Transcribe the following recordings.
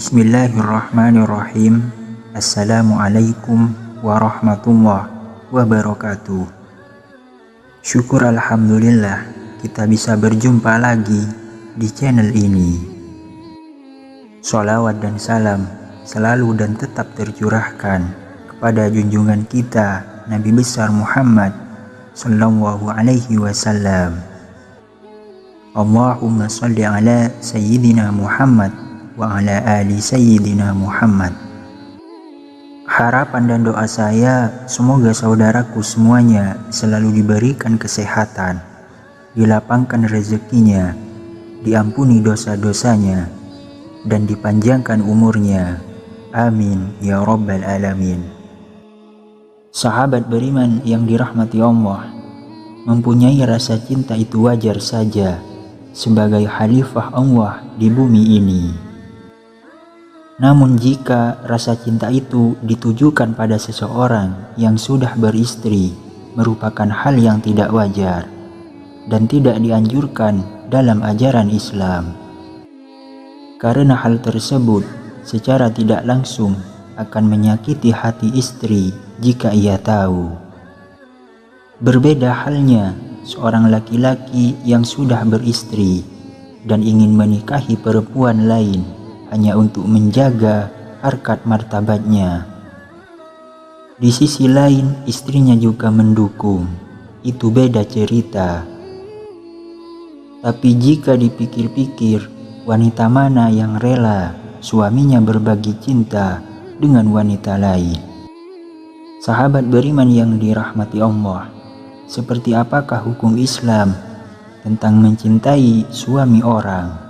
Bismillahirrahmanirrahim. Assalamualaikum warahmatullahi wabarakatuh. Syukur alhamdulillah kita bisa berjumpa lagi di channel ini. Sholawat dan salam selalu dan tetap tercurahkan kepada junjungan kita Nabi besar Muhammad sallallahu alaihi wasallam. Allahumma sholli ala sayyidina Muhammad wa ala ali sayyidina Muhammad. Harapan dan doa saya semoga saudaraku semuanya selalu diberikan kesehatan, dilapangkan rezekinya, diampuni dosa-dosanya, dan dipanjangkan umurnya. Amin ya rabbal alamin. Sahabat beriman yang dirahmati Allah, mempunyai rasa cinta itu wajar saja sebagai khalifah Allah di bumi ini. Namun jika rasa cinta itu ditujukan pada seseorang yang sudah beristri, merupakan hal yang tidak wajar dan tidak dianjurkan dalam ajaran Islam. Karena hal tersebut secara tidak langsung akan menyakiti hati istri jika ia tahu. Berbeda halnya seorang laki-laki yang sudah beristri dan ingin menikahi perempuan lain hanya untuk menjaga harkat martabatnya. Di sisi lain istrinya juga mendukung, itu beda cerita. Tapi jika dipikir-pikir, wanita mana yang rela suaminya berbagi cinta dengan wanita lain? Sahabat beriman yang dirahmati Allah, seperti apakah hukum Islam tentang mencintai suami orang?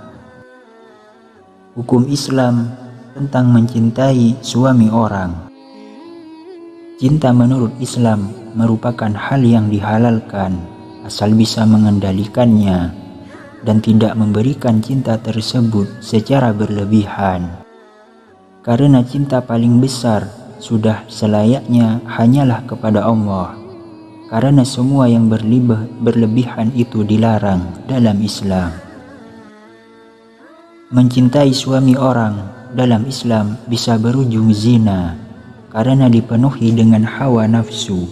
Hukum Islam tentang mencintai suami orang. Cinta menurut Islam merupakan hal yang dihalalkan asal bisa mengendalikannya dan tidak memberikan cinta tersebut secara berlebihan. Karena cinta paling besar sudah selayaknya hanyalah kepada Allah. Karena semua yang berlebihan itu dilarang dalam Islam. Mencintai suami orang dalam Islam bisa berujung zina karena dipenuhi dengan hawa nafsu.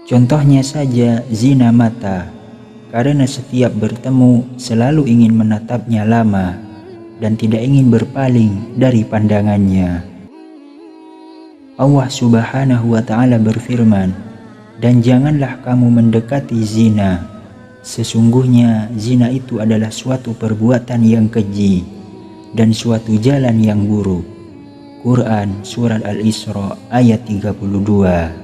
Contohnya saja zina mata, karena setiap bertemu selalu ingin menatapnya lama dan tidak ingin berpaling dari pandangannya. Allah Subhanahu wa ta'ala berfirman, "Dan janganlah kamu mendekati zina. Sesungguhnya zina itu adalah suatu perbuatan yang keji dan suatu jalan yang buruk." Quran Surat Al-Isra ayat 32.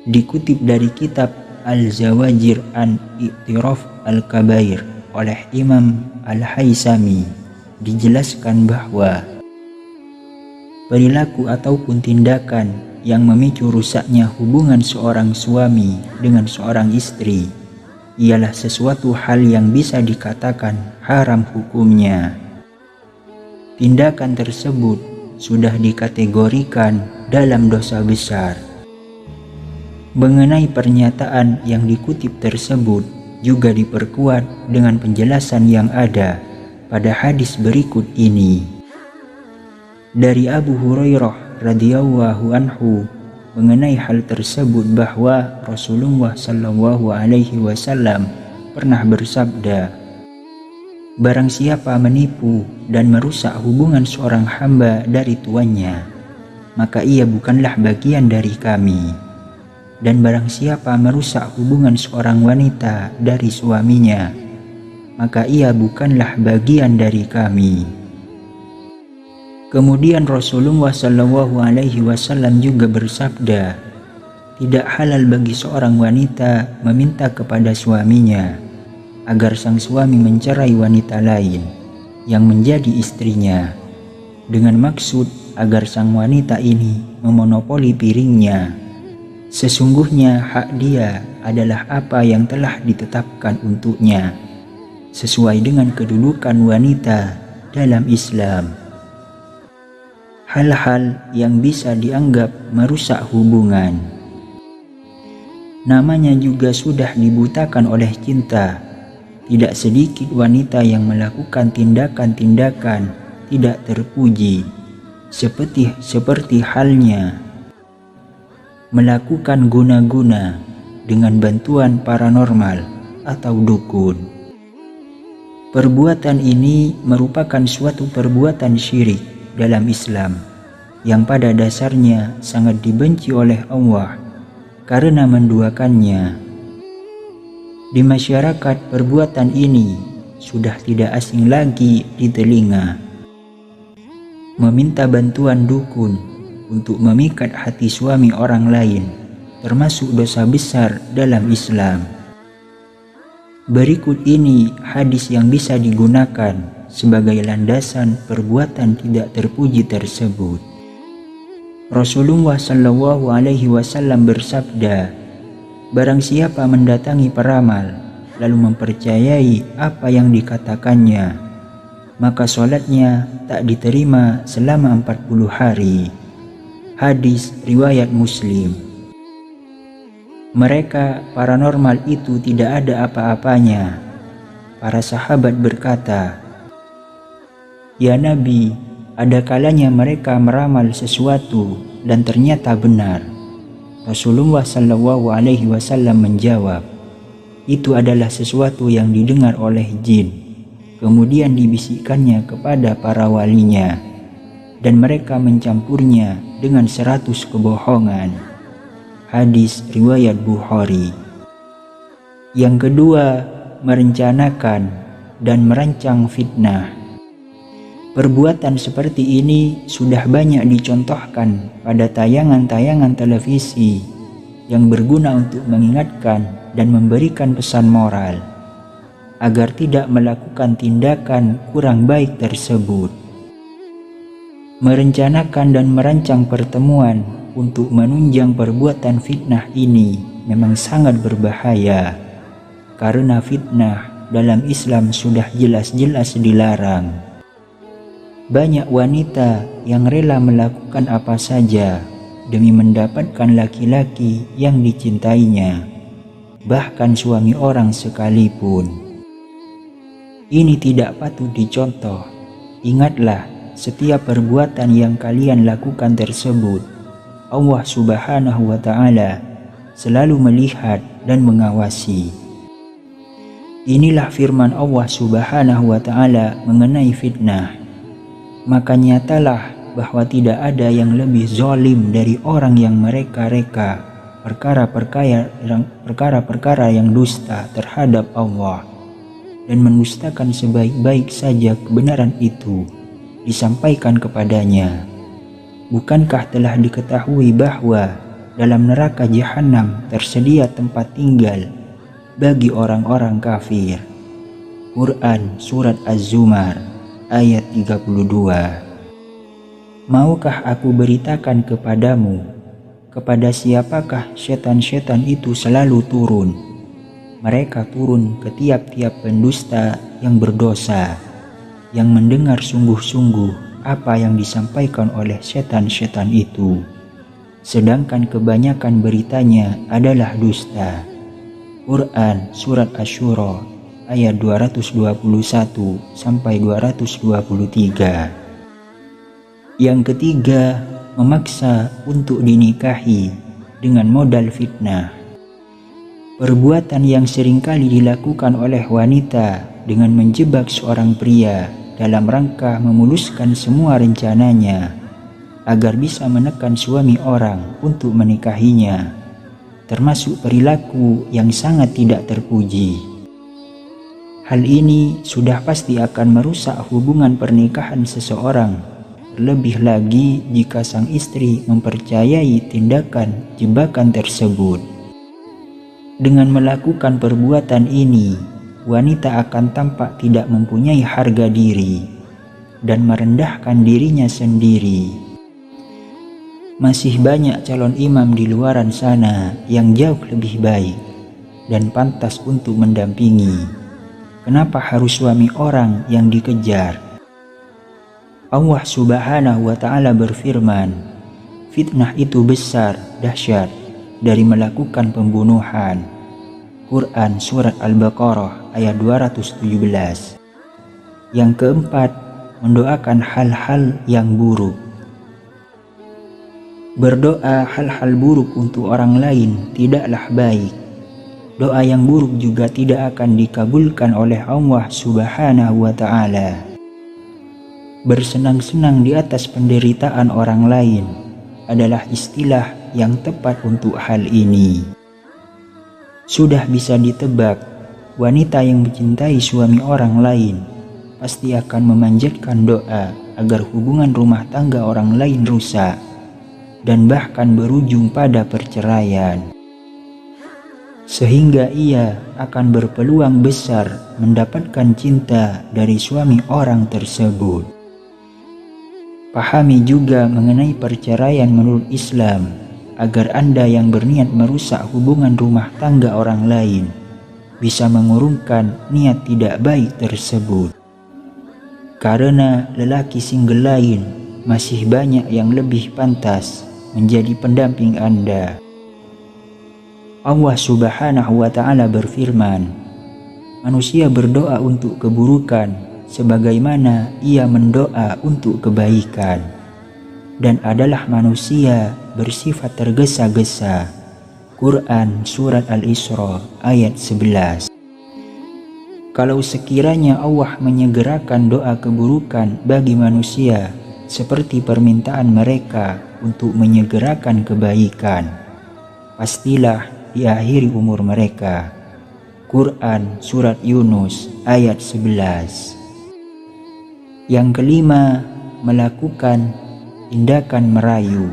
Dikutip dari kitab Al-Zawajir an I'tiraf Al-Kabair oleh Imam Al-Haisami, dijelaskan bahwa perilaku ataupun tindakan yang memicu rusaknya hubungan seorang suami dengan seorang istri ialah sesuatu hal yang bisa dikatakan haram hukumnya. Tindakan tersebut sudah dikategorikan dalam dosa besar. Mengenai pernyataan yang dikutip tersebut juga diperkuat dengan penjelasan yang ada pada hadis berikut ini. Dari Abu Hurairah radhiyallahu anhu mengenai hal tersebut bahwa Rasulullah sallallahu alaihi wasallam pernah bersabda, "Barang siapa menipu dan merusak hubungan seorang hamba dari tuannya, maka ia bukanlah bagian dari kami. Dan barang siapa merusak hubungan seorang wanita dari suaminya, maka ia bukanlah bagian dari kami." Kemudian Rasulullah sallallahu alaihi wasallam juga bersabda, "Tidak halal bagi seorang wanita meminta kepada suaminya agar sang suami mencerai wanita lain yang menjadi istrinya, dengan maksud agar sang wanita ini memonopoli piringnya. Sesungguhnya hak dia adalah apa yang telah ditetapkan untuknya, sesuai dengan kedudukan wanita dalam Islam. Hal-hal yang bisa dianggap merusak hubungan. Namanya juga sudah dibutakan oleh cinta. Tidak sedikit wanita yang melakukan tindakan-tindakan tidak terpuji, seperti halnya melakukan guna-guna dengan bantuan paranormal atau dukun. Perbuatan ini merupakan suatu perbuatan syirik dalam Islam yang pada dasarnya sangat dibenci oleh Allah karena menduakannya. Di masyarakat, perbuatan ini sudah tidak asing lagi di telinga. Meminta bantuan dukun untuk memikat hati suami orang lain termasuk dosa besar dalam Islam. Berikut ini hadis yang bisa digunakan sebagai landasan perbuatan tidak terpuji tersebut. Rasulullah Shallallahu Alaihi Wasallam bersabda, "Barang siapa mendatangi peramal lalu mempercayai apa yang dikatakannya, maka sholatnya tak diterima selama 40 hari." Hadis riwayat Muslim. Mereka paranormal itu tidak ada apa-apanya. Para sahabat berkata, "Ya Nabi, ada kalanya mereka meramal sesuatu dan ternyata benar." Rasulullah Shallallahu Alaihi Wasallam menjawab, "Itu adalah sesuatu yang didengar oleh jin, kemudian dibisikkannya kepada para walinya, dan mereka mencampurnya dengan 100 kebohongan." Hadis riwayat Bukhari. Yang kedua, merencanakan dan merancang fitnah. Perbuatan seperti ini sudah banyak dicontohkan pada tayangan-tayangan televisi yang berguna untuk mengingatkan dan memberikan pesan moral agar tidak melakukan tindakan kurang baik tersebut. Merencanakan dan merancang pertemuan untuk menunjang perbuatan fitnah ini memang sangat berbahaya, karena fitnah dalam Islam sudah jelas-jelas dilarang. Banyak wanita yang rela melakukan apa saja demi mendapatkan laki-laki yang dicintainya, bahkan suami orang sekalipun. Ini tidak patut dicontoh. Ingatlah, setiap perbuatan yang kalian lakukan tersebut, Allah Subhanahu wa Ta'ala selalu melihat dan mengawasi. Inilah firman Allah Subhanahu wa Ta'ala mengenai fitnah. Maka nyatalah bahwa tidak ada yang lebih zalim dari orang yang mereka-reka perkara-perkara yang dusta terhadap Allah dan mendustakan sebaik-baik saja kebenaran itu disampaikan kepadanya. Bukankah telah diketahui bahwa dalam neraka jahanam tersedia tempat tinggal bagi orang-orang kafir? Quran Surat Az-Zumar ayat 32. Maukah aku beritakan kepadamu, kepada siapakah setan-setan itu selalu turun? Mereka turun ke tiap-tiap pendusta yang berdosa, yang mendengar sungguh-sungguh apa yang disampaikan oleh setan-setan itu, sedangkan kebanyakan beritanya adalah dusta. Quran Surat Asy-Syura ayat 221 sampai 223. Yang ketiga, memaksa untuk dinikahi dengan modal fitnah. Perbuatan yang seringkali dilakukan oleh wanita dengan menjebak seorang pria dalam rangka memuluskan semua rencananya agar bisa menekan suami orang untuk menikahinya, termasuk perilaku yang sangat tidak terpuji. Hal ini sudah pasti akan merusak hubungan pernikahan seseorang, terlebih lagi jika sang istri mempercayai tindakan jebakan tersebut. Dengan melakukan perbuatan ini, wanita akan tampak tidak mempunyai harga diri. dan merendahkan dirinya sendiri. Masih banyak calon imam di luaran sana yang jauh lebih baik dan pantas untuk mendampingi. Kenapa harus suami orang yang dikejar? Allah Subhanahu wa Ta'ala berfirman, fitnah itu besar, dahsyat dari melakukan pembunuhan. Quran Surat Al-Baqarah ayat 217. Yang keempat, mendoakan hal-hal yang buruk. Berdoa hal-hal buruk untuk orang lain tidaklah baik. Doa yang buruk juga tidak akan dikabulkan oleh Allah Subhanahu wa Ta'ala. Bersenang-senang di atas penderitaan orang lain adalah istilah yang tepat untuk hal ini. Sudah bisa ditebak, wanita yang mencintai suami orang lain pasti akan memanjatkan doa agar hubungan rumah tangga orang lain rusak dan bahkan berujung pada perceraian. Sehingga ia akan berpeluang besar mendapatkan cinta dari suami orang tersebut. Pahami juga mengenai perceraian menurut Islam, agar Anda yang berniat merusak hubungan rumah tangga orang lain bisa mengurungkan niat tidak baik tersebut. Karena lelaki single lain masih banyak yang lebih pantas menjadi pendamping Anda. Allah Subhanahu wa Ta'ala berfirman, manusia berdoa untuk keburukan sebagaimana ia mendoa untuk kebaikan, dan adalah manusia bersifat tergesa-gesa. Quran Surat Al-Isra ayat 11. Kalau sekiranya Allah menyegerakan doa keburukan bagi manusia seperti permintaan mereka untuk menyegerakan kebaikan, pastilah diakhiri umur mereka. Quran Surat Yunus ayat 11. Yang kelima, melakukan tindakan merayu.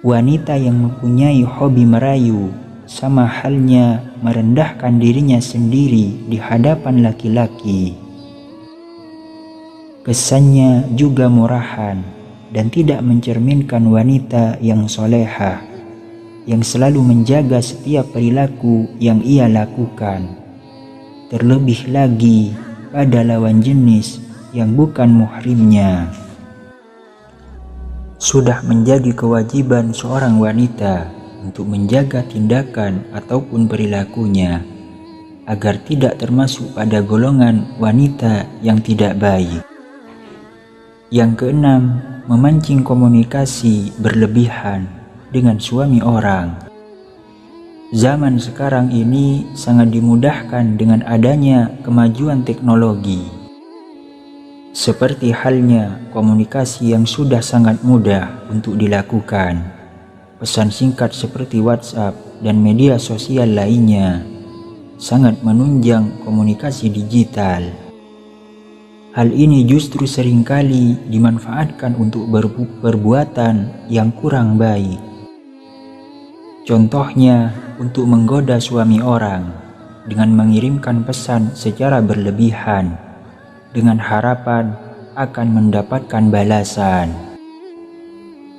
Wanita yang mempunyai hobi merayu sama halnya merendahkan dirinya sendiri di hadapan laki-laki. Kesannya juga murahan dan tidak mencerminkan wanita yang solehah, yang selalu menjaga setiap perilaku yang ia lakukan. Terlebih lagi pada lawan jenis yang bukan muhrimnya. Sudah menjadi kewajiban seorang wanita untuk menjaga tindakan ataupun perilakunya agar tidak termasuk pada golongan wanita yang tidak baik. Yang keenam, memancing komunikasi berlebihan dengan suami orang. Zaman sekarang ini sangat dimudahkan dengan adanya kemajuan teknologi. Seperti halnya komunikasi yang sudah sangat mudah untuk dilakukan. Pesan singkat seperti WhatsApp dan media sosial lainnya sangat menunjang komunikasi digital. Hal ini justru seringkali dimanfaatkan untuk perbuatan yang kurang baik. Contohnya, untuk menggoda suami orang dengan mengirimkan pesan secara berlebihan dengan harapan akan mendapatkan balasan.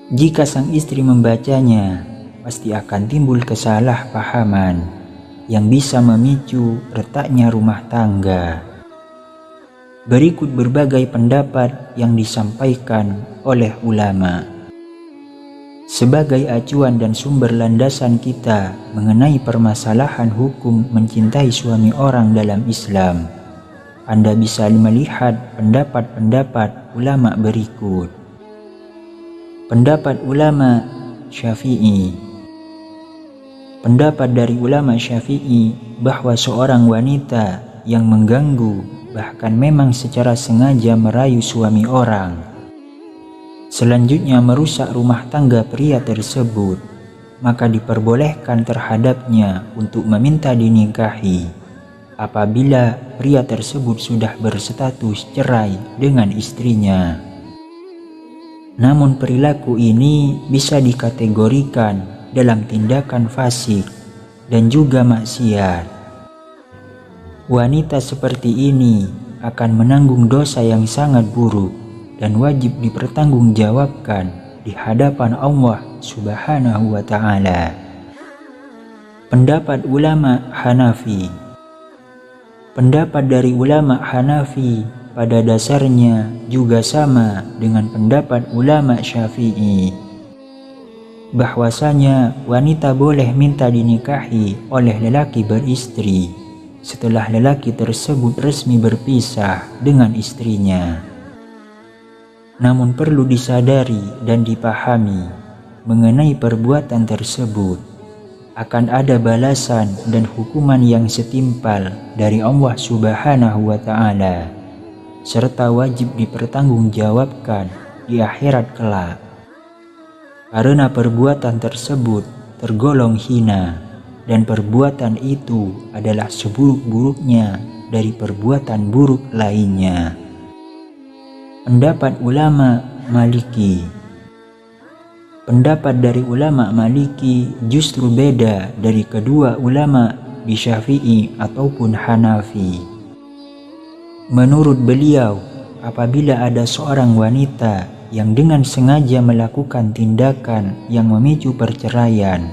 Jika sang istri membacanya, pasti akan timbul kesalahpahaman yang bisa memicu retaknya rumah tangga. Berikut berbagai pendapat yang disampaikan oleh ulama sebagai acuan dan sumber landasan kita mengenai permasalahan hukum mencintai suami orang dalam Islam. Anda bisa melihat pendapat-pendapat ulama berikut. Pendapat ulama Syafi'i. Pendapat dari ulama Syafi'i bahwa seorang wanita yang mengganggu bahkan memang secara sengaja merayu suami orang, selanjutnya merusak rumah tangga pria tersebut, maka diperbolehkan terhadapnya untuk meminta dinikahi apabila pria tersebut sudah berstatus cerai dengan istrinya. Namun perilaku ini bisa dikategorikan dalam tindakan fasik dan juga maksiat. Wanita seperti ini akan menanggung dosa yang sangat buruk dan wajib dipertanggungjawabkan di hadapan Allah Subhanahu wa Ta'ala. Pendapat ulama Hanafi. Pendapat dari ulama Hanafi pada dasarnya juga sama dengan pendapat ulama Syafi'i, bahwasanya wanita boleh minta dinikahi oleh lelaki beristri setelah lelaki tersebut resmi berpisah dengan istrinya. Namun perlu disadari dan dipahami mengenai perbuatan tersebut akan ada balasan dan hukuman yang setimpal dari Allah Subhanahu wa Ta'ala, serta wajib dipertanggungjawabkan di akhirat kelak, karena perbuatan tersebut tergolong hina dan perbuatan itu adalah seburuk-buruknya dari perbuatan buruk lainnya. Pendapat ulama Maliki. Pendapat dari ulama Maliki justru beda dari kedua ulama di Syafi'i ataupun Hanafi. Menurut beliau, apabila ada seorang wanita yang dengan sengaja melakukan tindakan yang memicu perceraian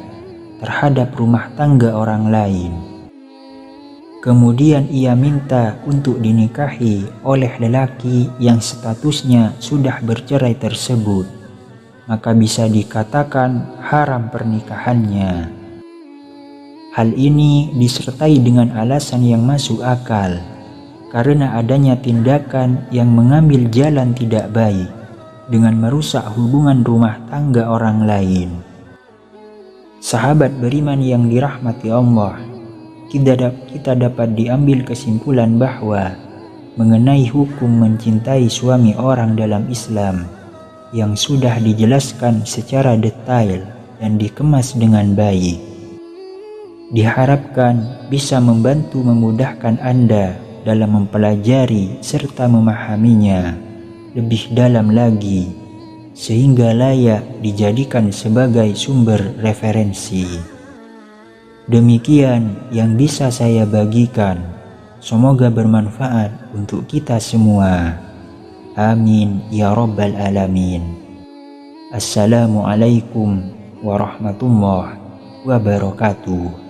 terhadap rumah tangga orang lain, kemudian ia minta untuk dinikahi oleh lelaki yang statusnya sudah bercerai tersebut, maka bisa dikatakan haram pernikahannya. Hal ini disertai dengan alasan yang masuk akal, karena adanya tindakan yang mengambil jalan tidak baik dengan merusak hubungan rumah tangga orang lain. Sahabat beriman yang dirahmati Allah, kita dapat diambil kesimpulan bahwa mengenai hukum mencintai suami orang dalam Islam yang sudah dijelaskan secara detail dan dikemas dengan baik, diharapkan bisa membantu memudahkan Anda dalam mempelajari serta memahaminya lebih dalam lagi, sehingga layak dijadikan sebagai sumber referensi. Demikian yang bisa saya bagikan. Semoga bermanfaat untuk kita semua. Amin ya rabbal alamin. Assalamualaikum warahmatullahi wabarakatuh.